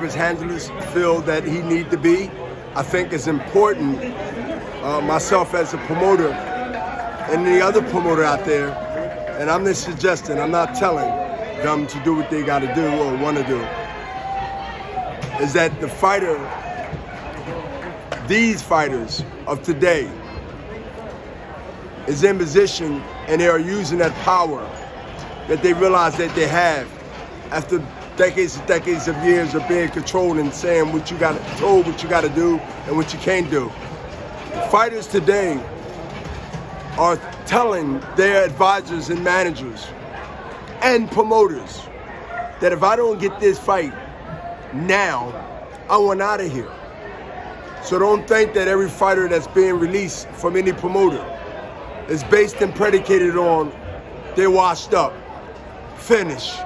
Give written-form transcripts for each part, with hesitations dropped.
his handlers feel that he need to be. I think it's important, myself as a promoter and the other promoter out there, and I'm just suggesting, I'm not telling them to do what they got to do or want to do, is that the fighter, these fighters of today, is in position and they are using that power that they realize that they have after decades and decades of years of being controlled and saying what you got to do and what you can't do. Fighters today are telling their advisors and managers and promoters that if I don't get this fight now, I want out of here. So don't think that every fighter that's being released from any promoter is based and predicated on they're washed up, finished.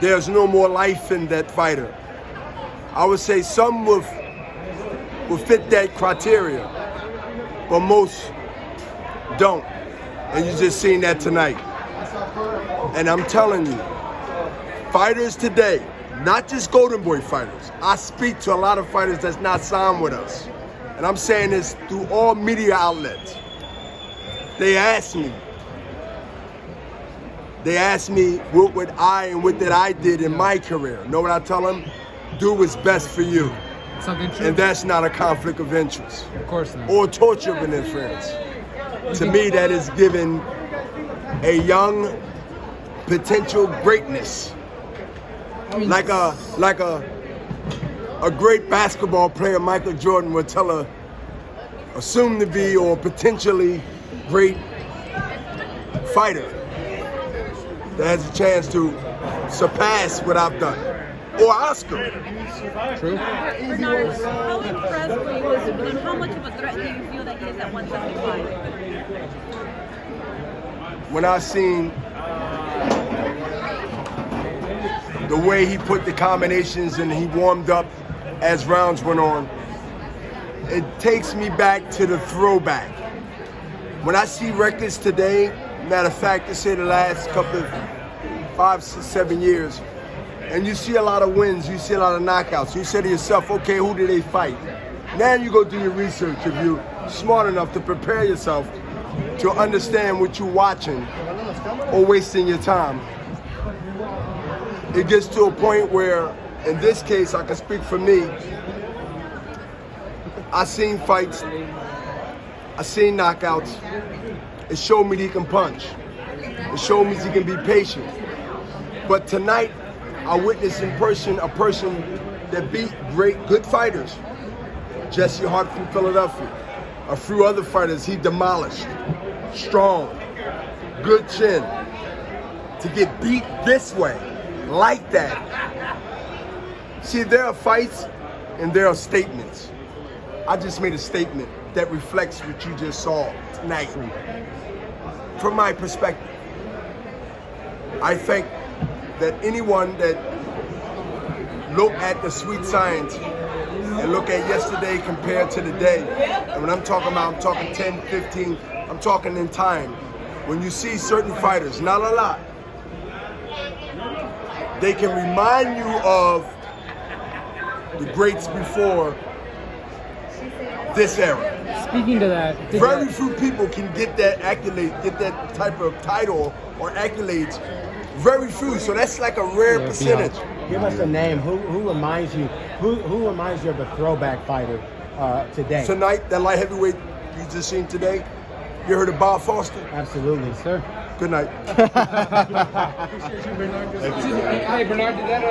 There's no more life in that fighter. I would say some will fit that criteria, but most don't. And you just seen that tonight. And I'm telling you, fighters today, not just Golden Boy fighters, I speak to a lot of fighters that's not signed with us. And I'm saying this through all media outlets. They ask me what I did in my career. Know what I tell them? Do what's best for you. Something true. And that's not a conflict of interest. Of course not. Or torture of an interference. To me, that is giving a young potential greatness. Like a great basketball player, Michael Jordan, would tell a soon to be or potentially great fighter that has a chance to surpass what I've done. Or Oscar. True. Bernard, how impressed were you with him, and how much of a threat do you feel that he is at 175? When I seen the way he put the combinations and he warmed up as rounds went on, it takes me back to the throwback. When I see records today, matter of fact, to say the last couple of 5, 6, 7 years, and you see a lot of wins, you see a lot of knockouts, you say to yourself, okay, who did they fight? Now you go do your research if you're smart enough to prepare yourself to understand what you're watching or wasting your time. It gets to a point where, in this case, I can speak for me, I seen fights, I seen knockouts. It showed me that he can punch. It showed me he can be patient. But tonight, I witnessed in person a person that beat good fighters. Jesse Hart from Philadelphia. A few other fighters he demolished. Strong, good chin. To get beat this way, like that. See, there are fights and there are statements. I just made a statement that reflects what you just saw tonight. From my perspective, I think that anyone that look at the sweet science and look at yesterday compared to today, and when I'm talking about, I'm talking 10, 15, I'm talking in time. When you see certain fighters, not a lot, they can remind you of the greats before this era. Speaking to that, very few people can get that accolade, get that type of title or accolades. Very few, so that's like a rare percentage. Give us a name. Who reminds you? Who reminds you of a throwback fighter today? Tonight, that light heavyweight you just seen today. You heard of Bob Foster? Absolutely, sir. Good night. Hey, Bernard, did that